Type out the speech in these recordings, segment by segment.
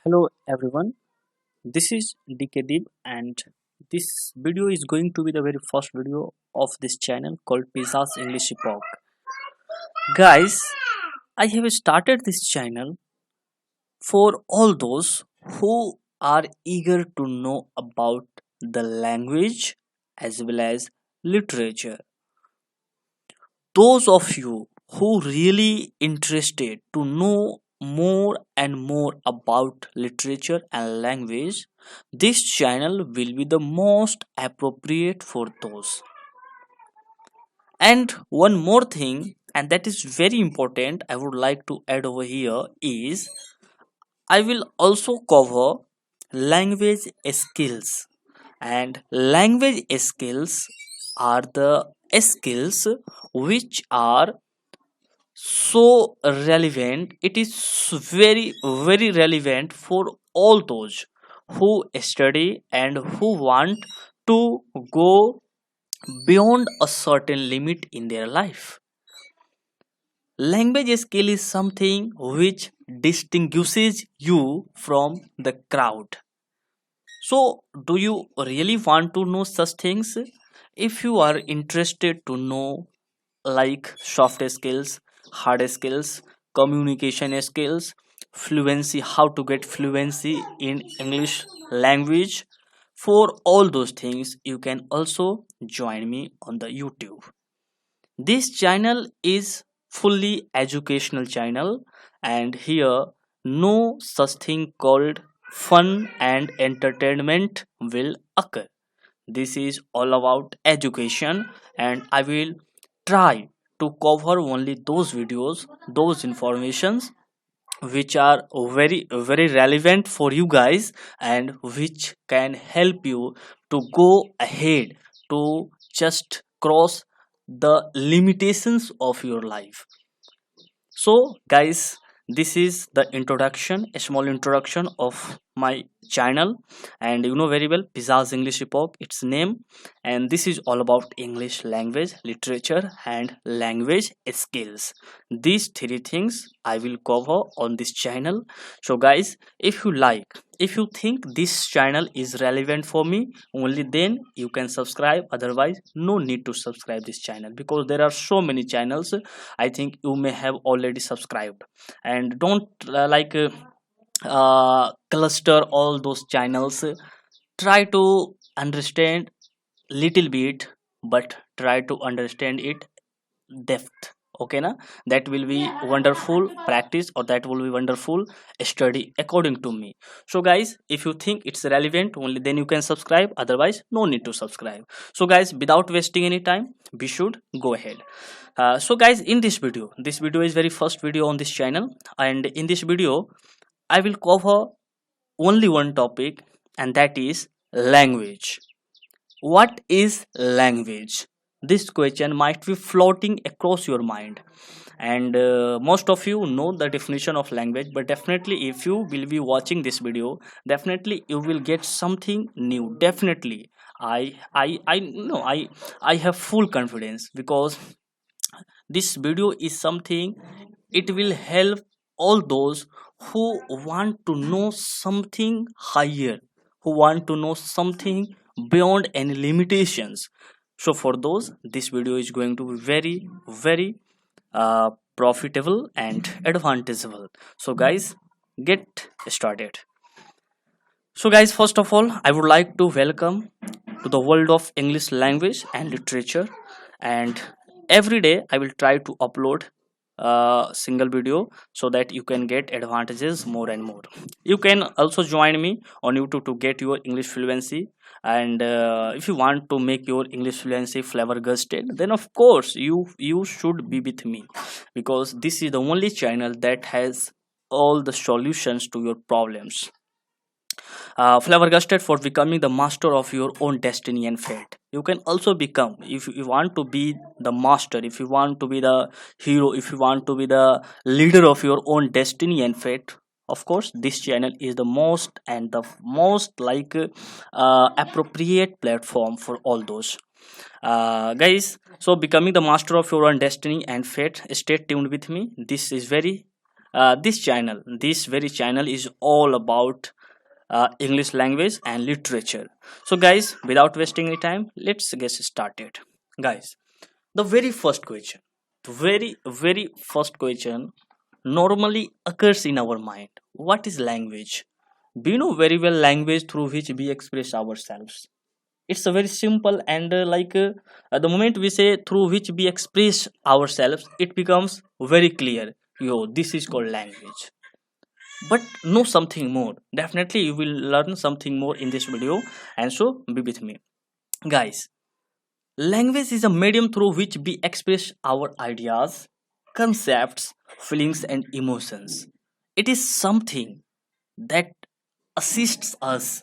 Hello everyone, this is DK Deep and this video is going to be the very first video of this channel called Pizza's English Epoch. Guys, I have started this channel for all those who are eager to know about the language as well as literature. Those of you who really interested to know more and more about literature and language, this channel will be the most appropriate for those. And one more thing, and that is very important, I would like to add over here is I will also cover language skills, and language skills are the skills which are so relevant. It is very relevant for all those who study and who want to go beyond a certain limit in their life. Language skill is something which distinguishes you from the crowd. So do you really want to know such things? If you are interested to know like soft skills, hard skills, communication skills, fluency, how to get fluency in English language. For all those things, you can also join me on the YouTube. This channel is fully educational channel, and here no such thing called fun and entertainment will occur. This is all about education, and I will try to cover only those videos, those informations which are very relevant for you guys and which can help you to go ahead, to just cross the limitations of your life. So guys, this is the introduction, a small introduction of my channel, and you know very well Pizza's English Epoch, its name. And this is all about English language, literature and language skills. These three things I will cover on this channel. So guys, if you like, if you think this channel is relevant for me, only then you can subscribe. Otherwise no need to subscribe this channel, because there are so many channels. I think you may have already subscribed, and don't cluster all those channels. Try to understand little bit, but try to understand it depth. Okay na? That will be wonderful practice, or that will be wonderful study according to me. So guys, if you think it's relevant, only then you can subscribe. Otherwise no need to subscribe. So guys, without wasting any time, we should go ahead. So guys, in this video is very first video on this channel, and in this video I will cover only one topic, and that is language. What is language? This question might be floating across your mind, and most of you know the definition of language, but definitely if you will be watching this video, definitely you will get something new. Definitely, I know I have full confidence, because this video is something, it will help all those who want to know something higher, who want to know something beyond any limitations. So for those, this video is going to be very profitable and advantageable. So guys, get started. So guys, first of all, I would like to welcome to the world of English language and literature. And every day I will try to upload a single video, so that you can get advantages more and more. You can also join me on YouTube to get your English fluency. And if you want to make your English fluency flavor gusted, then of course you should be with me, because this is the only channel that has all the solutions to your problems. Flabbergasted for becoming the master of your own destiny and fate. You can also become, if you want to be the master, if you want to be the hero, if you want to be the leader of your own destiny and fate. Of course, this channel is the most and the most appropriate platform for all those guys. So becoming the master of your own destiny and fate, stay tuned with me. This is very this very channel is all about English language and literature. So, guys, without wasting any time, let's get started. Guys, the very first question normally occurs in our mind. What is language? Do you know very well language through which we express ourselves? It's a very simple and the moment we say through which we express ourselves, it becomes very clear. Yo, this is called language. But know something more. Definitely, you will learn something more in this video, and so be with me, guys. Language is a medium through which we express our ideas, concepts, feelings, and emotions. It is something that assists us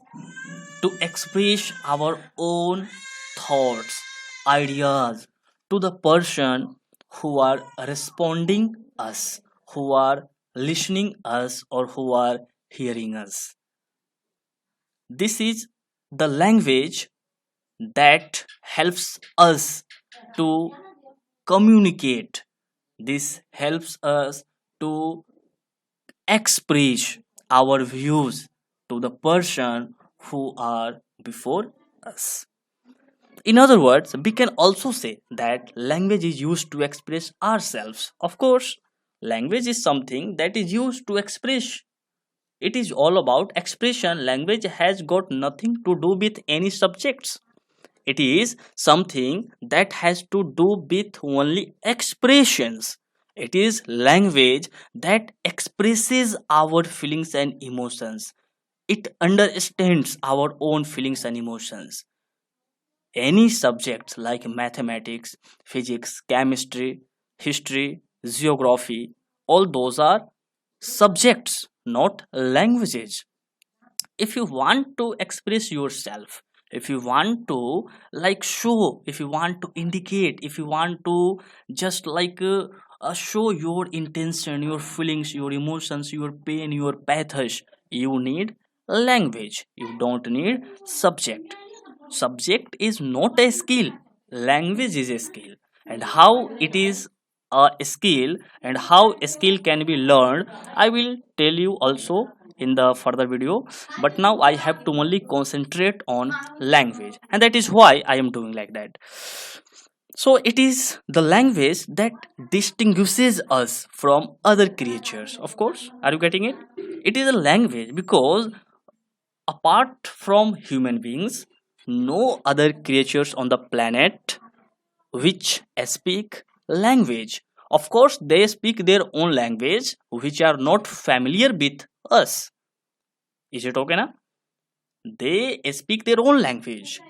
to express our own thoughts, ideas to the person who are responding us, who are listening us, or who are hearing us. This is the language that helps us to communicate. This helps us to express our views to the person who are before us. In other words, we can also say that language is used to express ourselves. Of course, language is something that is used to express. It is all about expression. Language has got nothing to do with any subjects. It is something that has to do with only expressions. It is language that expresses our feelings and emotions. It understands our own feelings and emotions. Any subjects like mathematics, physics, chemistry, history, geography, all those are subjects, not languages. If you want to express yourself, if you want to show, if you want to indicate, if you want to just show your intention, your feelings, your emotions, your pain, your pathos, you need language. You don't need subject. Subject is not a skill, language is a skill. And how it is a skill and how a skill can be learned, I will tell you also in the further video. But now I have to only concentrate on language, and that is why I am doing like that. So it is the language that distinguishes us from other creatures. Of course, are you getting it? It is a language because apart from human beings, no other creatures on the planet which speak language. Of course, they speak their own language which are not familiar with us. Is it okay now? They speak their own language.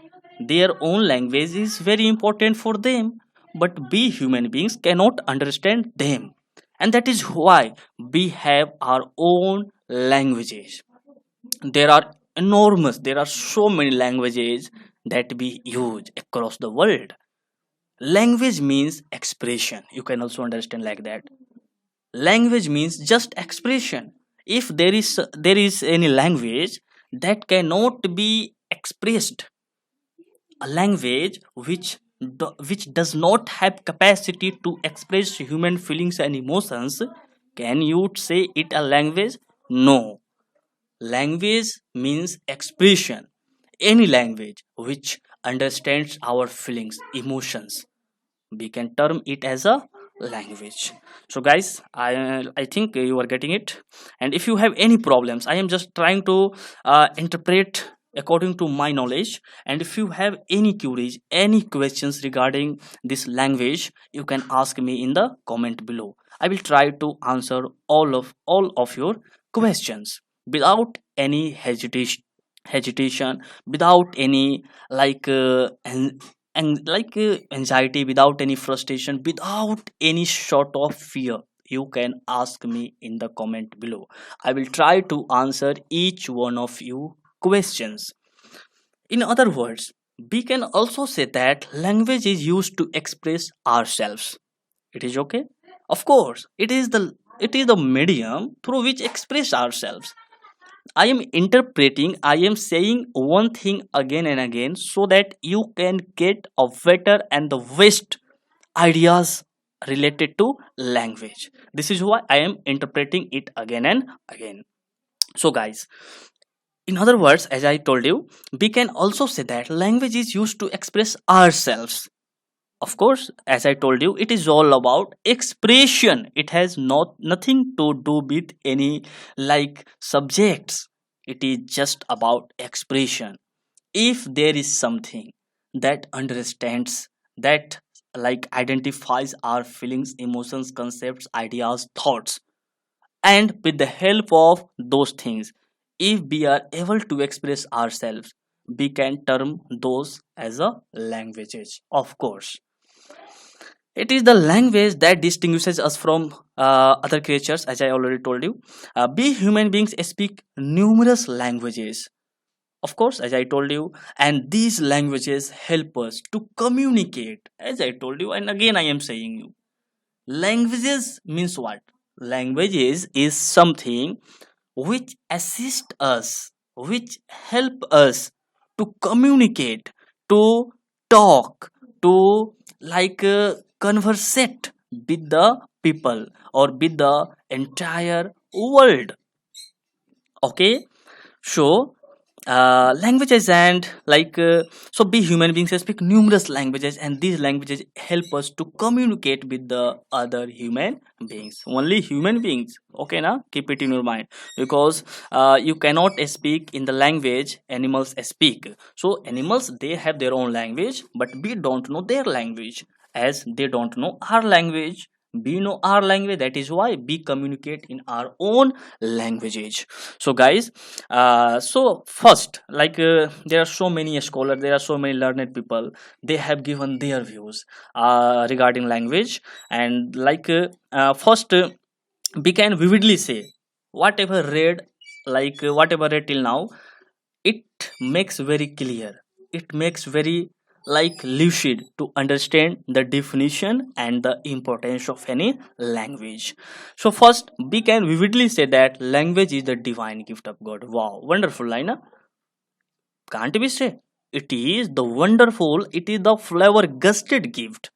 Their own language is very important for them, but we human beings cannot understand them. And that is why we have our own languages. There are there are so many languages that we use across the world. Language means expression. You can also understand like that. Language means just expression. If there is any language that cannot be expressed, a language which does not have capacity to express human feelings and emotions, can you say it a language? No. Language means expression. Any language which understands our feelings, emotions, we can term it as a language. So guys, I think you are getting it. And if you have any problems, I am just trying to interpret according to my knowledge. And if you have any queries, any questions regarding this language, you can ask me in the comment below. I will try to answer all of your questions without any hesitation, without any anxiety, without any frustration, without any sort of fear. You can ask me in the comment below. I will try to answer each one of you questions. In other words, we can also say that language is used to express ourselves. It is okay. Of course, it is the medium through which express ourselves. I am interpreting, I am saying one thing again and again so that you can get a better and the best ideas related to language. This is why I am interpreting it again and again. So guys, in other words, as I told you, we can also say that language is used to express ourselves. Of course, as I told you, it is all about expression. It has not nothing to do with any like subjects. It is just about expression. If there is something that understands, that like identifies our feelings, emotions, concepts, ideas, thoughts, and with the help of those things, if we are able to express ourselves, we can term those as a languages. Of course, it is the language that distinguishes us from other creatures. As I already told you, we human beings speak numerous languages, of course, as I told you, and these languages help us to communicate. As I told you, and again I am saying you, languages means what? Languages is something which assist us, which help us to communicate, to talk, to conversate with the people or with the entire world. Okay, so languages and so we human beings speak numerous languages, and these languages help us to communicate with the other human beings, only human beings. Okay, now keep it in your mind, because you cannot speak in the language animals speak. So animals, they have their own language, but we don't know their language, as they don't know our language. We know our language, that is why we communicate in our own languages. So guys, so first, there are so many scholars, there are so many learned people, they have given their views regarding language. And first, we can vividly say, whatever read, whatever read till now, it makes very clear, it makes very lucid to understand the definition and the importance of any language. So first, we can vividly say that language is the divine gift of God. Wow, wonderful line, huh? Can't we say? It is the wonderful, it is the flavor gusted gift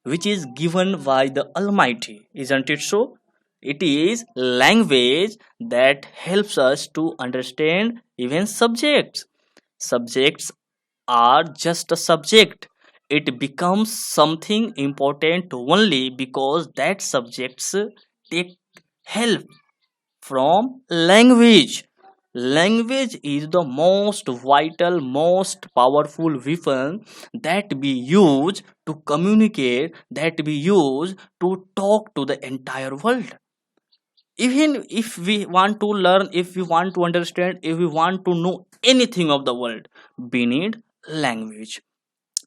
which is given by the Almighty, isn't it so? It is language that helps us to understand even subjects. Subjects are just a subject. It becomes something important only because that subjects take help from language. Language is the most vital, most powerful weapon that we use to communicate, that we use to talk to the entire world. Even if we want to learn, if we want to understand, if we want to know anything of the world, we need language.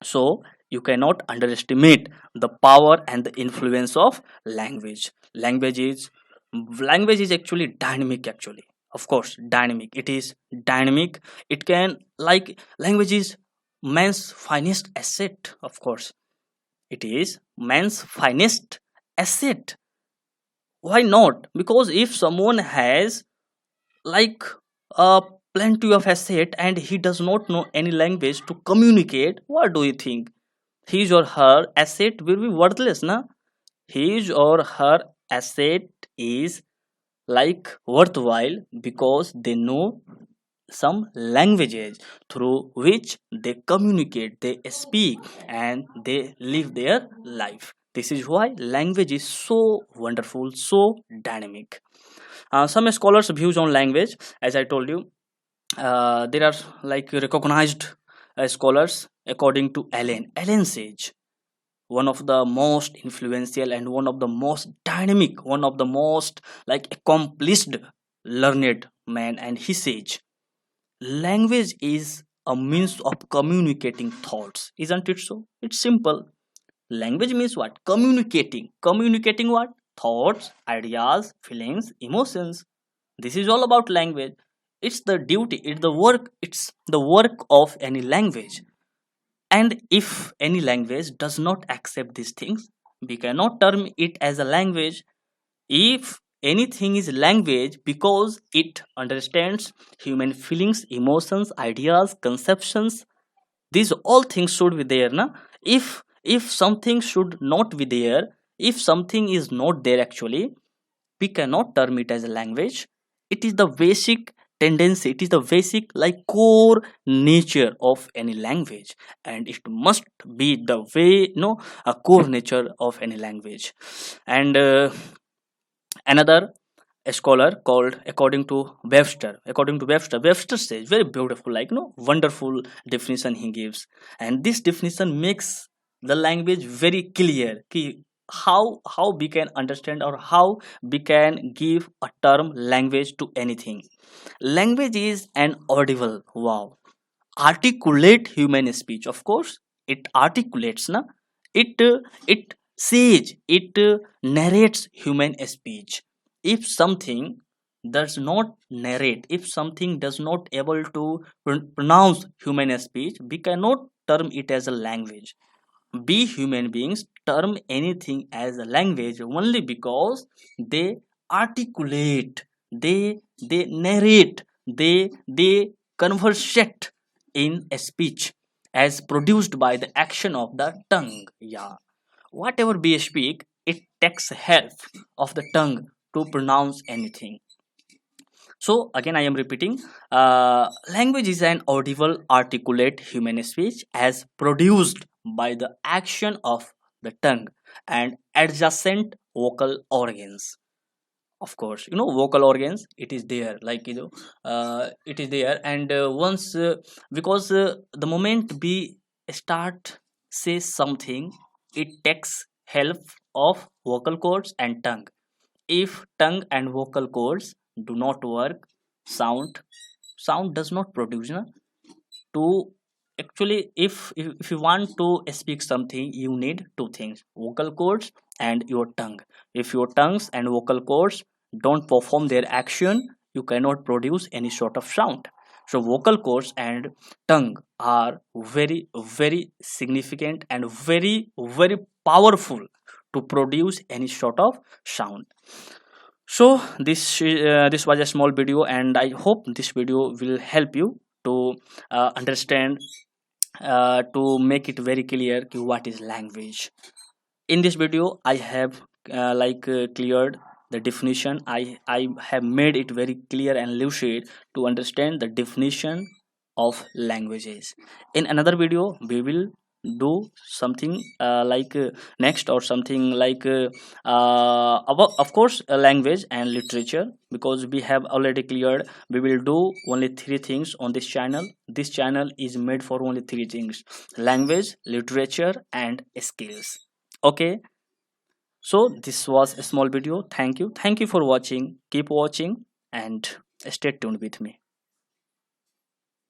So you cannot underestimate the power and the influence of language. Language is actually dynamic, actually. Of course, dynamic, it is dynamic. It can, language is man's finest asset. Of course, it is man's finest asset. Why not? Because if someone has like a plenty of asset and he does not know any language to communicate, what do you think? His or her asset will be worthless, na? His or her asset is worthwhile because they know some languages through which they communicate, they speak, and they live their life. This is why language is so wonderful, so dynamic. Some scholars views on language, as I told you, there are recognized scholars. According to Allen Sage, one of the most influential and one of the most dynamic, one of the most accomplished learned man, and he says language is a means of communicating thoughts. Isn't it so? It's simple. Language means what? Communicating what? Thoughts, ideas, feelings, emotions. This is all about language. It's the duty, it's the work of any language. And if any language does not accept these things, we cannot term it as a language. If anything is language because it understands human feelings, emotions, ideas, conceptions, these all things should be there, na? If something should not be there, If something is not there actually, we cannot term it as a language. It is the basic tendency, it is the basic like core nature of any language, and it must be the way, a core nature of any language. And another scholar called, according to Webster says very beautiful, like, wonderful definition he gives. And this definition makes the language very clear ki how we can understand, or how we can give a term language to anything. Language is an audible, wow, articulate human speech. Of course it articulates, na, it says, it narrates human speech. If something does not narrate, if something does not able to pronounce human speech, we cannot term it as a language. We human beings term anything as a language only because they articulate, they narrate, they conversate in a speech as produced by the action of the tongue. Yeah, whatever we speak, it takes help of the tongue to pronounce anything. So again I am repeating, language is an audible articulate human speech as produced by the action of the tongue and adjacent vocal organs. Of course, vocal organs, it is there, like, it is there. And once because the moment we start say something, it takes help of vocal cords and tongue. If tongue and vocal cords do not work, sound does not produce, na? To actually, if you want to speak something, you need two things: vocal cords and your tongue. If your tongues and vocal cords don't perform their action, you cannot produce any sort of sound. So vocal cords and tongue are very very significant and very very powerful to produce any sort of sound. So this was a small video, and I hope this video will help you to understand, to make it very clear what is language. In this video I have cleared the definition. I have made it very clear and lucid to understand the definition of languages. In another video we will do something next, or something about, of course, language and literature, because we have already cleared. We will do only three things on this channel. This channel is made for only three things: language, literature, and skills. Okay, so this was a small video. Thank you for watching. Keep watching and stay tuned with me.